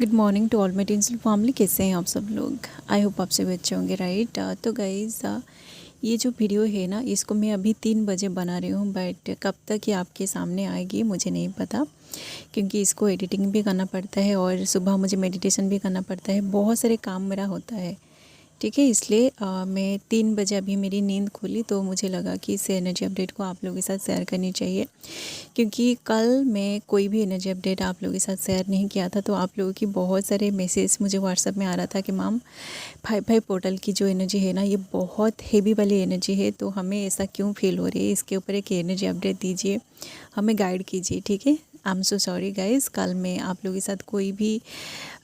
Good morning to all my tinsel family. कैसे हैं आप सब लोग? आई होप आप सभी अच्छे होंगे, राइट। तो गाइज़, ये जो वीडियो है ना, इसको मैं अभी 3 बजे बना रही हूँ, बट कब तक ये आपके सामने आएगी मुझे नहीं पता, क्योंकि इसको एडिटिंग भी करना पड़ता है और सुबह मुझे मेडिटेशन भी करना पड़ता है, बहुत सारे काम मेरा होता है, ठीक है। इसलिए मैं 3 बजे अभी मेरी नींद खुली तो मुझे लगा कि इस एनर्जी अपडेट को आप लोगों के साथ शेयर करनी चाहिए, क्योंकि कल मैं कोई भी एनर्जी अपडेट आप लोगों के साथ शेयर नहीं किया था। तो आप लोगों की बहुत सारे मैसेज मुझे व्हाट्सएप में आ रहा था कि मैम 5/5 पोर्टल की जो एनर्जी है ना, ये बहुत हेवी वाली एनर्जी है, तो हमें ऐसा क्यों फील हो रही है, इसके ऊपर एक एनर्जी अपडेट दीजिए, हमें गाइड कीजिए, ठीक है। I am so sorry guys, कल मैं आप लोगों के साथ कोई भी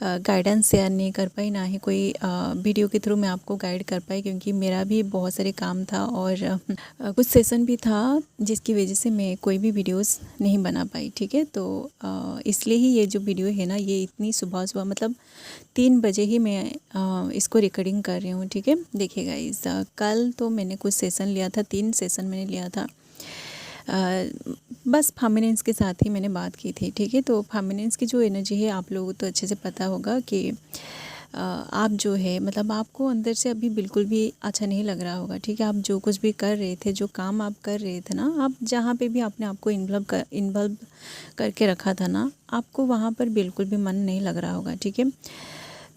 गाइडेंस शेयर नहीं कर पाई, ना ही कोई वीडियो के थ्रू मैं आपको गाइड कर पाई, क्योंकि मेरा भी बहुत सारे काम था और कुछ सेशन भी था, जिसकी वजह से मैं कोई भी वीडियोस नहीं बना पाई, ठीक है। तो इसलिए ही ये जो वीडियो है ना, ये इतनी सुबह सुबह मतलब 3 बजे ही मैं इसको रिकॉर्डिंग कर रही हूँ, ठीक है। देखिए गाइस, कल तो मैंने कुछ सेशन लिया था, 3 सेशन मैंने लिया था। बस फार्मिनेंस के साथ ही मैंने बात की थी, ठीक है। तो फार्मिनेंस की जो एनर्जी है, आप लोगों को तो अच्छे से पता होगा कि आप जो है मतलब आपको अंदर से अभी बिल्कुल भी अच्छा नहीं लग रहा होगा, ठीक है। आप जो कुछ भी कर रहे थे, जो काम आप कर रहे थे ना, आप जहाँ पे भी आपने आपको इन्वॉल्व करके रखा था ना, आपको वहाँ पर बिल्कुल भी मन नहीं लग रहा होगा, ठीक है।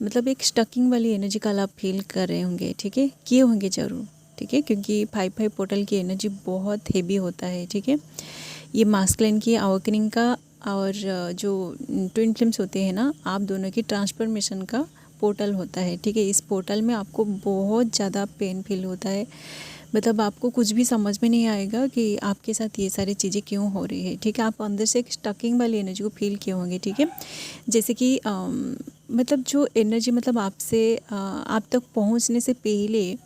मतलब एक स्टकिंग वाली एनर्जी कल आप फील कर रहे होंगे, ठीक है, किए होंगे ज़रूर, ठीक है, क्योंकि 5/5 पोर्टल की एनर्जी बहुत हेवी होता है, ठीक है। ये मास्कुलिन की अवेकनिंग का और जो ट्विन फ्लेम्स होते हैं ना, आप दोनों की ट्रांसफॉर्मेशन का पोर्टल होता है, ठीक है। इस पोर्टल में आपको बहुत ज़्यादा पेन फील होता है, मतलब आपको कुछ भी समझ में नहीं आएगा कि आपके साथ ये सारी चीज़ें क्यों हो रही है, ठीक है। आप अंदर से एक स्टकिंग वाली एनर्जी को फील किए होंगे, ठीक है। जैसे कि मतलब जो एनर्जी मतलब आपसे आप तक पहुंचने से पहले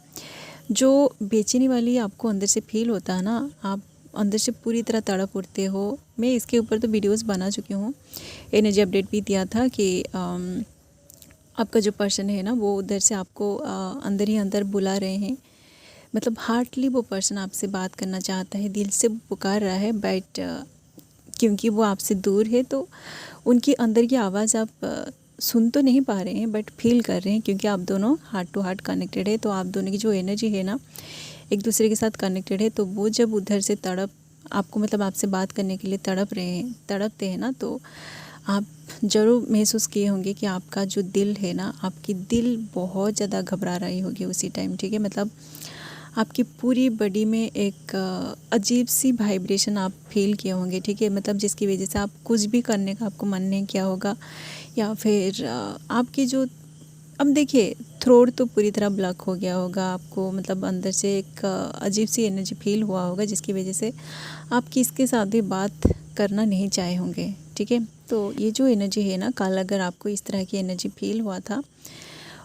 जो बेचैनी वाली आपको अंदर से फील होता है ना, आप अंदर से पूरी तरह तड़प उठते हो। मैं इसके ऊपर तो वीडियोस बना चुकी हूँ, एनर्जी अपडेट भी दिया था कि आपका जो पर्सन है ना, वो उधर से आपको अंदर ही अंदर बुला रहे हैं, मतलब हार्टली वो पर्सन आपसे बात करना चाहता है, दिल से पुकार रहा है, बट क्योंकि वो आपसे दूर है तो उनकी अंदर की आवाज़ आप सुन तो नहीं पा रहे हैं, बट फील कर रहे हैं, क्योंकि आप दोनों हार्ट टू हार्ट कनेक्टेड है। तो आप दोनों की जो एनर्जी है ना, एक दूसरे के साथ कनेक्टेड है। तो वो जब उधर से आपको मतलब आपसे बात करने के लिए तड़पते हैं ना, तो आप ज़रूर महसूस किए होंगे कि आपका जो दिल है ना, आपकी दिल बहुत ज़्यादा घबरा रही होगी उसी टाइम, ठीक है। मतलब आपकी पूरी बॉडी में एक अजीब सी वाइब्रेशन आप फील किए होंगे, ठीक है। मतलब जिसकी वजह से आप कुछ भी करने का आपको मन नहीं किया होगा, या फिर आपकी जो अब देखिए थ्रोट तो पूरी तरह ब्लॉक हो गया होगा आपको, मतलब अंदर से एक अजीब सी एनर्जी फील हुआ होगा, जिसकी वजह से आप किसके साथ भी बात करना नहीं चाहे होंगे, ठीक है। तो ये जो एनर्जी है ना, कल अगर आपको इस तरह की एनर्जी फील हुआ था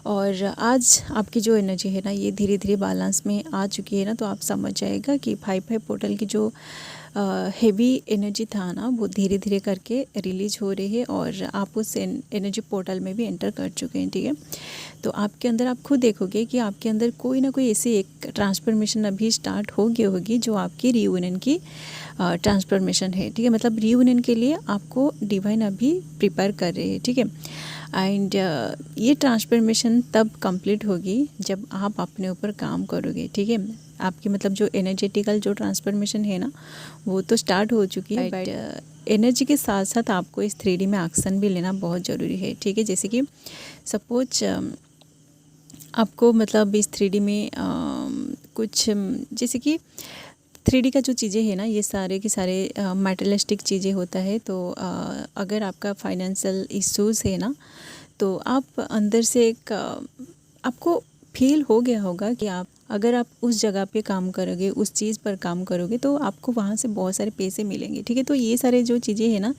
और आज आपकी जो एनर्जी है ना, ये धीरे धीरे बैलेंस में आ चुकी है ना, तो आप समझ जाएगा कि 5/5 पोर्टल की जो हेवी एनर्जी था ना, वो धीरे धीरे करके रिलीज हो रही है और आप उस एनर्जी पोर्टल में भी एंटर कर चुके हैं, ठीक है। तो आपके अंदर आप खुद देखोगे कि आपके अंदर कोई ना कोई ऐसी एक ट्रांसफॉर्मेशन अभी स्टार्ट हो गई होगी, जो आपकी रियूनियन की ट्रांसफॉर्मेशन है, ठीक है। मतलब रियूनियन के लिए आपको डिवाइन अभी प्रिपेयर कर रही है, ठीक है। एंड ये ट्रांसफॉर्मेशन तब कंप्लीट होगी जब आप अपने ऊपर काम करोगे, ठीक है। आपकी मतलब जो एनर्जेटिकल जो ट्रांसफॉर्मेशन है ना, वो तो स्टार्ट हो चुकी है, बट एनर्जी के साथ साथ आपको इस 3D में एक्शन भी लेना बहुत ज़रूरी है, ठीक है। जैसे कि सपोज आपको मतलब इस 3D में कुछ जैसे कि 3D का जो चीज़ें हैं ना, ये सारे के सारे मटेरियलिस्टिक चीज़ें होता है। तो अगर आपका फाइनेंशियल इश्यूज़ है ना, तो आप अंदर से एक आपको फील हो गया होगा कि आप अगर आप उस जगह पे काम करोगे, उस चीज़ पर काम करोगे, तो आपको वहाँ से बहुत सारे पैसे मिलेंगे, ठीक है। तो ये सारे जो चीज़ें हैं ना,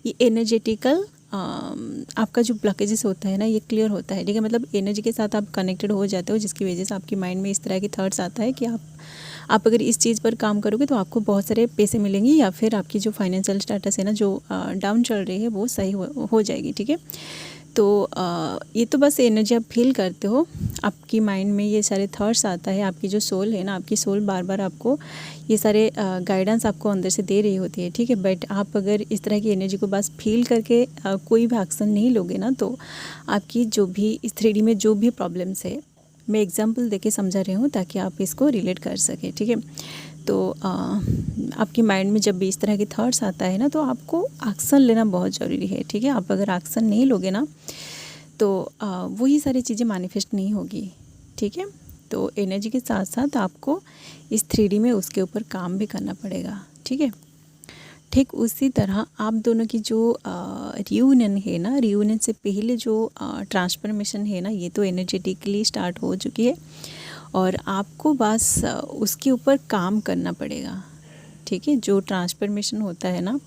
ये एनर्जेटिकल आपका जो ब्लॉकेजेस होता है ना, ये क्लियर होता है, ठीक है। मतलब एनर्जी के साथ आप कनेक्टेड हो जाते हो, जिसकी वजह से आपकी माइंड में इस तरह की थॉट्स आता है कि आप अगर इस चीज़ पर काम करोगे तो आपको बहुत सारे पैसे मिलेंगे, या फिर आपकी जो फाइनेंशियल स्टेटस है ना, जो डाउन चल रही है, वो सही हो जाएगी, ठीक है। तो ये तो बस एनर्जी आप फील करते हो, आपकी माइंड में ये सारे थॉट्स आता है, आपकी जो सोल है ना, आपकी सोल बार बार आपको ये सारे गाइडेंस आपको अंदर से दे रही होती है, ठीक है। बट आप अगर इस तरह की एनर्जी को बस फील करके कोई भी एक्शन नहीं लोगे ना, तो आपकी जो भी इस 3D में जो भी प्रॉब्लम्स है, मैं एग्जांपल देके समझा रही हूँ ताकि आप इसको रिलेट कर सकें, ठीक है। तो आपकी माइंड में जब भी इस तरह के थॉट्स आता है ना, तो आपको एक्शन लेना बहुत ज़रूरी है, ठीक है। आप अगर एक्शन नहीं लोगे ना, तो वही सारी चीज़ें मैनिफेस्ट नहीं होगी, ठीक है। तो एनर्जी के साथ साथ आपको इस 3D में उसके ऊपर काम भी करना पड़ेगा, ठीक है। ठीक उसी तरह आप दोनों की जो रियूनियन है ना, रियूनियन से पहले जो ट्रांसफॉर्मेशन है ना, ये तो एनर्जेटिकली स्टार्ट हो चुकी है और आपको बस उसके ऊपर काम करना पड़ेगा, ठीक है। जो ट्रांसफॉर्मेशन होता है ना,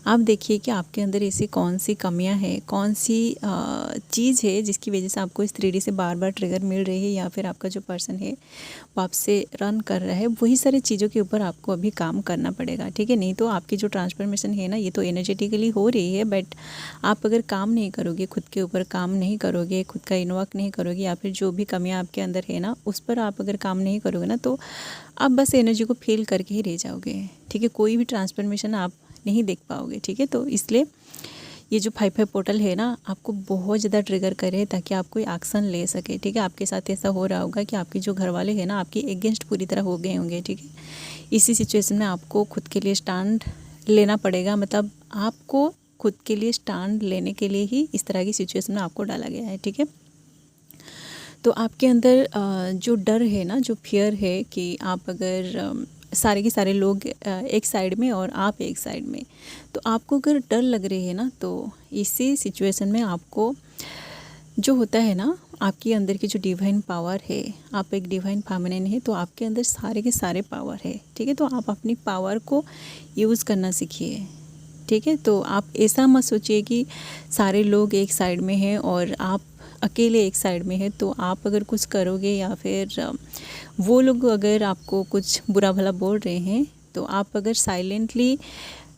आप देखिए कि आपके अंदर ऐसी कौन सी कमियां हैं, कौन सी चीज़ है जिसकी वजह से आपको इस 3D से बार बार ट्रिगर मिल रही है, या फिर आपका जो पर्सन है वो आपसे रन कर रहा है, वही सारी चीज़ों के ऊपर आपको अभी काम करना पड़ेगा, ठीक है। नहीं तो आपकी जो ट्रांसफॉर्मेशन है ना, ये तो एनर्जेटिकली हो रही है, बट आप अगर काम नहीं करोगे, खुद के ऊपर काम नहीं करोगे, खुद का इनवर्क नहीं करोगे, या फिर जो भी कमियाँ आपके अंदर है ना, उस पर आप अगर काम नहीं करोगे ना, तो आप बस एनर्जी को फील करके ही रह जाओगे, ठीक है। कोई भी ट्रांसफॉर्मेशन आप नहीं देख पाओगे, ठीक है। तो इसलिए ये जो 5-5 पोर्टल है ना, आपको बहुत ज़्यादा ट्रिगर करे ताकि आप कोई एक्शन ले सके, ठीक है। आपके साथ ऐसा हो रहा होगा कि आपके जो घर वाले हैं ना, आपके अगेंस्ट पूरी तरह हो गए होंगे, ठीक है। इसी सिचुएशन में आपको खुद के लिए स्टैंड लेना पड़ेगा, मतलब आपको खुद के लिए स्टैंड लेने के लिए ही इस तरह की सिचुएशन में आपको डाला गया है, ठीक है। तो आपके अंदर जो डर है ना, जो फियर है कि आप अगर सारे के सारे लोग एक साइड में और आप एक साइड में, तो आपको अगर डर लग रही है ना, तो इसी सिचुएशन में आपको जो होता है ना, आपके अंदर की जो डिवाइन पावर है, आप एक डिवाइन फेमिनिन है, तो आपके अंदर सारे के सारे पावर है, ठीक है। तो आप अपनी पावर को यूज़ करना सीखिए, ठीक है। तो आप ऐसा मत सोचिए कि सारे लोग एक साइड में हैं और आप अकेले एक साइड में है, तो आप अगर कुछ करोगे या फिर वो लोग अगर आपको कुछ बुरा भला बोल रहे हैं, तो आप अगर साइलेंटली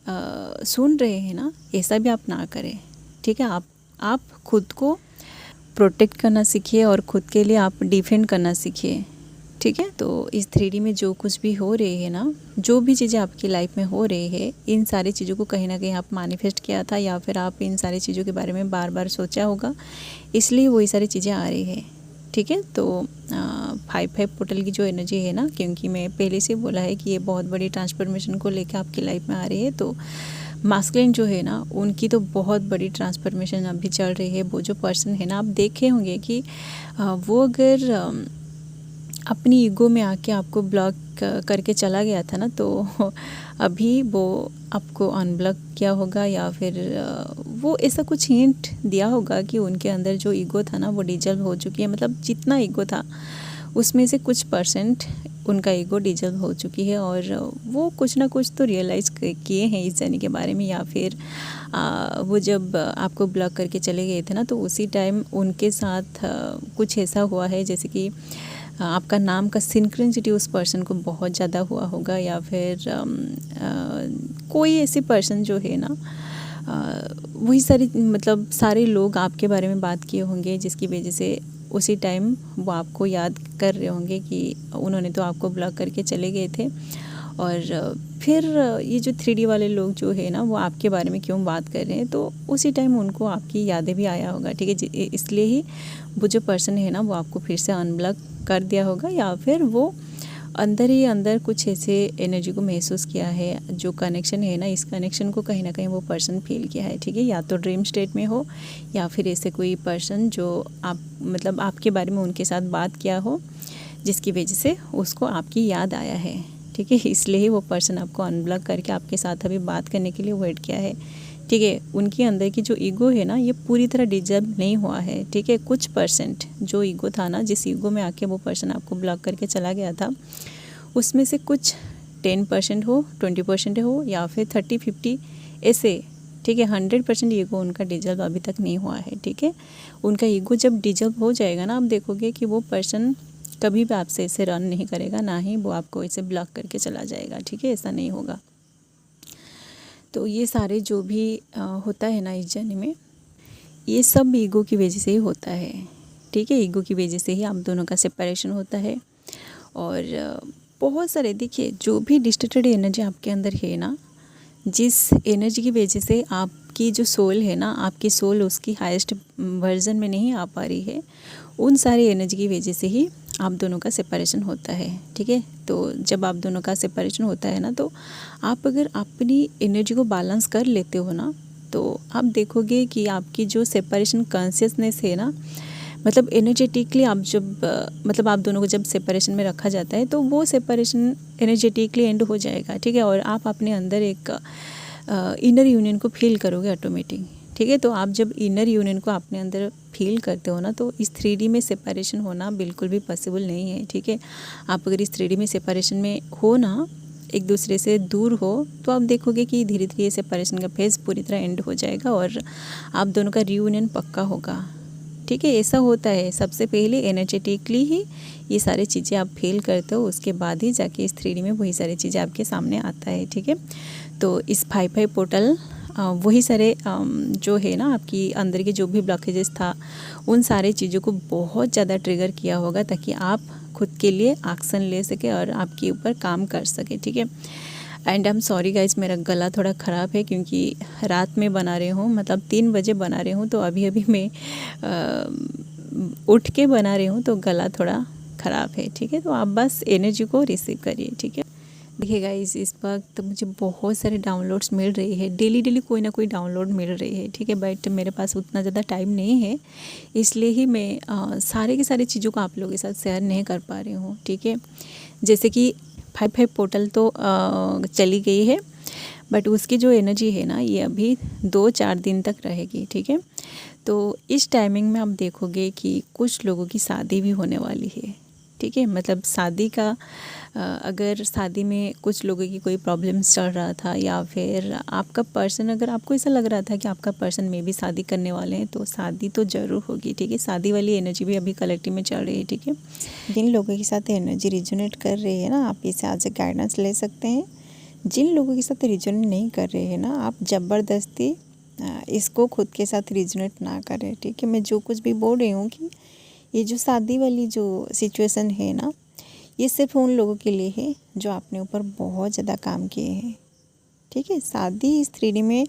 सुन रहे हैं ना, ऐसा भी आप ना करें, ठीक है। आप खुद को प्रोटेक्ट करना सीखिए और खुद के लिए आप डिफेंड करना सीखिए, ठीक है। तो इस 3D में जो कुछ भी हो रही है ना, जो भी चीज़ें आपकी लाइफ में हो रही है, इन सारी चीज़ों को कहीं ना कहीं आप मैनिफेस्ट किया था, या फिर आप इन सारी चीज़ों के बारे में बार बार सोचा होगा, इसलिए वही सारी चीज़ें आ रही है, ठीक है। तो 5-5 पोर्टल की जो एनर्जी है ना, क्योंकि मैं पहले से बोला है कि ये बहुत बड़ी ट्रांसफॉर्मेशन को लेकर आपकी लाइफ में आ रही है, तो मास्कुलिन जो है ना, उनकी तो बहुत बड़ी ट्रांसफॉर्मेशन अभी चल रही है। वो जो पर्सन है ना, आप देखे होंगे कि वो अगर अपनी ईगो में आके आपको ब्लॉक करके चला गया था ना, तो अभी वो आपको अनब्लॉक किया होगा, या फिर वो ऐसा कुछ हिंट दिया होगा कि उनके अंदर जो ईगो था ना, वो डिजल्व हो चुकी है। मतलब जितना ईगो था उसमें से कुछ परसेंट उनका ईगो डिजल्व हो चुकी है, और वो कुछ ना कुछ तो रियलाइज़ किए हैं इस जर्नी के बारे में, या फिर वो जब आपको ब्लॉक करके चले गए थे ना, तो उसी टाइम उनके साथ कुछ ऐसा हुआ है, जैसे कि आपका नाम का सिंक्रोनिसिटी उस पर्सन को बहुत ज़्यादा हुआ होगा, या फिर कोई ऐसी पर्सन जो है ना, वही सारी मतलब सारे लोग आपके बारे में बात किए होंगे, जिसकी वजह से उसी टाइम वो आपको याद कर रहे होंगे कि उन्होंने तो आपको ब्लॉक करके चले गए थे, और फिर ये जो 3D वाले लोग जो है ना, वो आपके बारे में क्यों बात कर रहे हैं, तो उसी टाइम उनको आपकी यादें भी आया होगा, ठीक है। इसलिए ही वो जो पर्सन है ना, वो आपको फिर से अनब्लॉक कर दिया होगा, या फिर वो अंदर ही अंदर कुछ ऐसे एनर्जी को महसूस किया है, जो कनेक्शन है ना, इस कनेक्शन को कहीं ना कहीं वो पर्सन फील किया है, ठीक है। या तो ड्रीम स्टेट में हो, या फिर ऐसे कोई पर्सन जो आप मतलब आपके बारे में उनके साथ बात किया हो, जिसकी वजह से उसको आपकी याद आया है, ठीक है। इसलिए ही वो पर्सन आपको अनब्लॉक करके आपके साथ अभी बात करने के लिए वेट किया है, ठीक है। उनके अंदर की जो ईगो है ना, ये पूरी तरह डिजर्व नहीं हुआ है, ठीक है। कुछ परसेंट जो ईगो था ना, जिस ईगो में आके वो पर्सन आपको ब्लॉक करके चला गया था, उसमें से कुछ 10% हो, 20% हो, या फिर 30-50 ऐसे, ठीक है। 100% ईगो उनका डिजर्व अभी तक नहीं हुआ है, ठीक है। उनका ईगो जब डिजर्व हो जाएगा ना, आप देखोगे कि वो पर्सन कभी भी आपसे ऐसे रन नहीं करेगा, ना ही वो आपको ऐसे ब्लॉक करके चला जाएगा, ठीक है। ऐसा नहीं होगा। तो ये सारे जो भी होता है ना इस जर्नी में, ये सब ईगो की वजह से ही होता है, ठीक है। ईगो की वजह से ही आप दोनों का सेपरेशन होता है। और बहुत सारे देखिए, जो भी डिस्टर्टेड एनर्जी आपके अंदर है ना, जिस एनर्जी की वजह से आपकी जो सोल है ना, आपकी सोल उसकी हाईएस्ट वर्जन में नहीं आ पा रही है, उन सारी एनर्जी की वजह से ही आप दोनों का सेपरेशन होता है, ठीक है। तो जब आप दोनों का सेपरेशन होता है ना, तो आप अगर अपनी एनर्जी को बैलेंस कर लेते हो ना, तो आप देखोगे कि आपकी जो सेपरेशन कॉन्शियसनेस है ना, मतलब एनर्जेटिकली आप जब मतलब आप दोनों को जब सेपरेशन में रखा जाता है, तो वो सेपरेशन एनर्जेटिकली एंड हो जाएगा, ठीक है। और आप अपने अंदर एक इनर यूनियन को फील करोगे ऑटोमेटिक, ठीक है। तो आप जब इनर यूनियन को अपने अंदर फील करते हो ना, तो इस 3D में सेपरेशन होना बिल्कुल भी पॉसिबल नहीं है, ठीक है। आप अगर इस 3D में सेपरेशन में हो ना, एक दूसरे से दूर हो, तो आप देखोगे कि धीरे धीरे सेपरेशन का फेज़ पूरी तरह एंड हो जाएगा और आप दोनों का रियूनियन पक्का होगा, ठीक है। ऐसा होता है, सबसे पहले एनर्जेटिकली ही ये सारी चीज़ें आप फील करते हो, उसके बाद ही जाके इस 3D में वही सारी चीज़ें आपके सामने आता है, ठीक है। तो इस 5-5 पोर्टल वही सारे जो है ना, आपकी अंदर के जो भी ब्लॉकेजेस था, उन सारे चीज़ों को बहुत ज़्यादा ट्रिगर किया होगा, ताकि आप खुद के लिए एक्शन ले सके और आपके ऊपर काम कर सके, ठीक है। And I am sorry guys, मेरा गला थोड़ा ख़राब है क्योंकि रात में बना रही हूँ, मतलब 3 बजे बना रही हूँ, तो अभी अभी मैं उठ के बना रही हूँ, तो गला थोड़ा ख़राब है, ठीक है। तो आप बस एनर्जी को रिसीव करिए, ठीक है। देखिए गाइस, इस वक्त मुझे बहुत सारे डाउनलोड्स मिल रही है, डेली डेली कोई ना कोई डाउनलोड मिल रही है, ठीक है। बट मेरे पास उतना ज़्यादा टाइम नहीं है, इसलिए ही मैं सारे की सारी चीज़ों को आप लोगों के साथ शेयर नहीं कर पा रही हूँ, ठीक है। जैसे कि 5-5 पोर्टल तो चली गई है, बट उसकी जो एनर्जी है ना, ये अभी 2-4 दिन तक रहेगी, ठीक है। तो इस टाइमिंग में आप देखोगे कि कुछ लोगों की शादी भी होने वाली है, ठीक है। मतलब शादी का अगर शादी में कुछ लोगों की कोई प्रॉब्लम्स चल रहा था, या फिर आपका पर्सन, अगर आपको ऐसा लग रहा था कि आपका पर्सन में भी शादी करने वाले हैं, तो शादी तो ज़रूर होगी, ठीक है। शादी वाली एनर्जी भी अभी कलेक्टिव में चल रही है, ठीक है। जिन लोगों के साथ एनर्जी रिजोनेट कर रही है ना, आप इसे आज गाइडेंस ले सकते हैं। जिन लोगों के साथ रिजोनेट नहीं कर रहे हैं ना, आप ज़बरदस्ती इसको खुद के साथ रिजोनेट ना करें, ठीक है। मैं जो कुछ भी बोल रही हूँ कि ये जो शादी वाली जो सिचुएशन है ना, ये सिर्फ उन लोगों के लिए है जो अपने ऊपर बहुत ज़्यादा काम किए हैं, ठीक है। शादी इस 3D में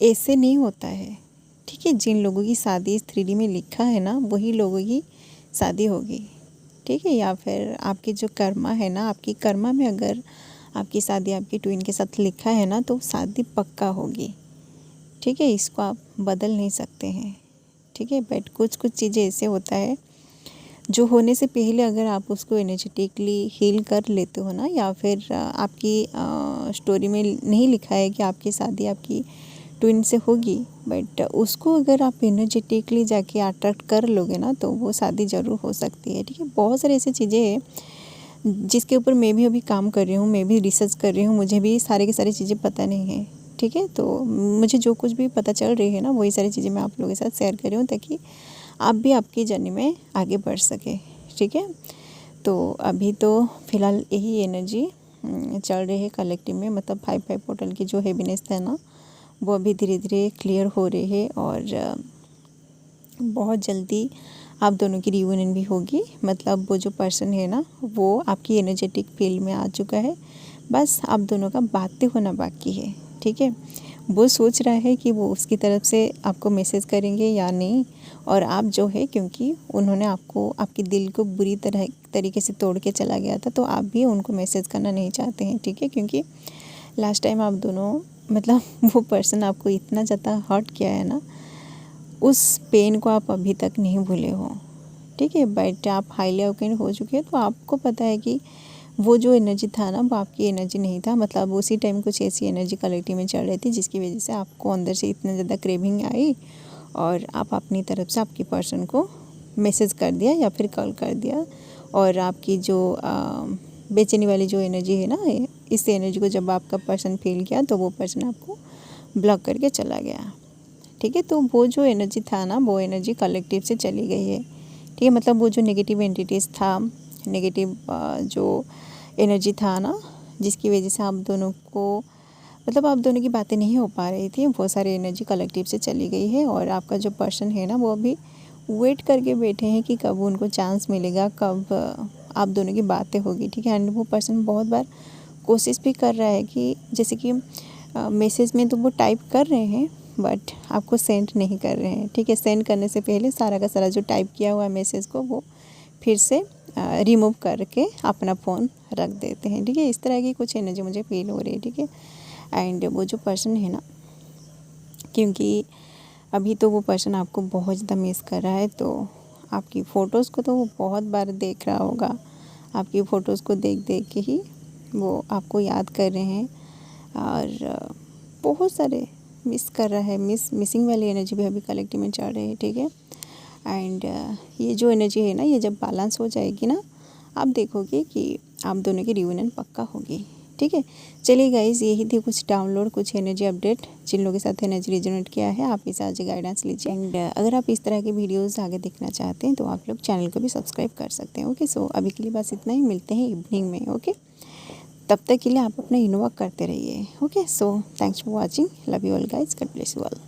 ऐसे नहीं होता है, ठीक है। जिन लोगों की शादी इस 3D में लिखा है ना, वही लोगों की शादी होगी, ठीक है। या फिर आपकी जो कर्मा है ना, आपकी कर्मा में अगर आपकी शादी आपकी ट्विन के साथ लिखा है ना, तो शादी पक्का होगी, ठीक है। इसको आप बदल नहीं सकते हैं, ठीक है। बट कुछ कुछ चीज़ें ऐसे होता है जो होने से पहले अगर आप उसको एनर्जेटिकली हील कर लेते हो ना, या फिर आपकी स्टोरी में नहीं लिखा है कि आपकी शादी आपकी ट्विन से होगी, बट उसको अगर आप एनर्जेटिकली जाके अट्रैक्ट कर लोगे ना, तो वो शादी ज़रूर हो सकती है, ठीक है। बहुत सारी ऐसी चीज़ें हैं जिसके ऊपर मैं भी अभी काम कर रही हूँ, मैं भी रिसर्च कर रही हूँ, मुझे भी सारी की सारी चीज़ें पता नहीं है, ठीक है। तो मुझे जो कुछ भी पता चल रही है ना, वही सारी चीज़ें मैं आप लोगों के साथ शेयर कर रही हूँ, ताकि आप भी आपकी जर्नी में आगे बढ़ सके, ठीक है। तो अभी तो फ़िलहाल यही एनर्जी चल रही है कलेक्टिव में, मतलब 5-5 पोर्टल की जो हैवीनेस है ना, वो अभी धीरे धीरे क्लियर हो रही है। और बहुत जल्दी आप दोनों की रियूनियन भी होगी, मतलब वो जो पर्सन है ना, वो आपकी एनर्जेटिक फील्ड में आ चुका है, बस आप दोनों का बातें होना बाकी है, ठीक है। वो सोच रहा है कि वो उसकी तरफ से आपको मैसेज करेंगे या नहीं, और आप जो है, क्योंकि उन्होंने आपको आपके दिल को बुरी तरीके से तोड़ के चला गया था, तो आप भी उनको मैसेज करना नहीं चाहते हैं, ठीक है। क्योंकि लास्ट टाइम आप दोनों, मतलब वो पर्सन आपको इतना ज़्यादा हर्ट किया है ना, उस पेन को आप अभी तक नहीं भूले हो, ठीक है। बट आप हाईली अवेकन हो चुके हैं, तो आपको पता है कि वो जो एनर्जी था ना, वो आपकी एनर्जी नहीं था। मतलब उसी टाइम कुछ ऐसी एनर्जी कलेक्टिव में चल रही थी, जिसकी वजह से आपको अंदर से इतना ज़्यादा क्रेविंग आई, और आप अपनी तरफ से आपकी पर्सन को मैसेज कर दिया या फिर कॉल कर दिया। और आपकी जो बेचैनी वाली जो एनर्जी है ना, इस एनर्जी को जब आपका पर्सन फील किया, तो वो पर्सन आपको ब्लॉक करके चला गया, ठीक है। तो वो जो एनर्जी था ना, वो एनर्जी कलेक्टिव से चली गई है, ठीक है। मतलब वो जो नेगेटिव एंटिटीज़ था, नेगेटिव जो एनर्जी था ना, जिसकी वजह से आप दोनों को मतलब आप दोनों की बातें नहीं हो पा रही थी, वो सारी एनर्जी कलेक्टिव से चली गई है और आपका जो पर्सन है ना वो अभी वेट करके बैठे हैं कि कब उनको चांस मिलेगा, कब आप दोनों की बातें होगी, ठीक है। एंड वो पर्सन बहुत बार कोशिश भी कर रहा है कि जैसे कि मैसेज में तो वो टाइप कर रहे हैं बट आपको सेंड नहीं कर रहे हैं, ठीक है। सेंड करने से पहले सारा का सारा जो टाइप किया हुआ मैसेज को वो फिर से रिमूव करके अपना फ़ोन रख देते हैं, ठीक है। इस तरह की कुछ एनर्जी मुझे फील हो रही है, ठीक है। एंड वो जो पर्सन है ना, क्योंकि अभी तो वो पर्सन आपको बहुत ज़्यादा मिस कर रहा है, तो आपकी फ़ोटोज़ को तो वो बहुत बार देख रहा होगा। आपकी फ़ोटोज़ को देख देख के ही वो आपको याद कर रहे हैं और बहुत सारे मिस कर रहा है। मिसिंग वाली एनर्जी भी अभी कलेक्टिव में चल रही है, ठीक है। एंड ये जो एनर्जी है ना, ये जब बैलेंस हो जाएगी ना, आप देखोगे कि आप दोनों की रियूनियन पक्का होगी, ठीक है। चलिए गाइज़, यही थी कुछ डाउनलोड, कुछ एनर्जी अपडेट। जिन लोगों के साथ एनर्जी रेजोनेट किया है, आप इसे आज गाइडेंस लीजिए। एंड अगर आप इस तरह के वीडियोस आगे देखना चाहते हैं तो आप लोग चैनल को भी सब्सक्राइब कर सकते हैं, ओके। सो अभी के लिए बस इतना ही, मिलते हैं इवनिंग में, ओके। तब तक के लिए आप अपना इनवर्क करते रहिए, okay. So thanks for watching, love you all guys, God bless you all.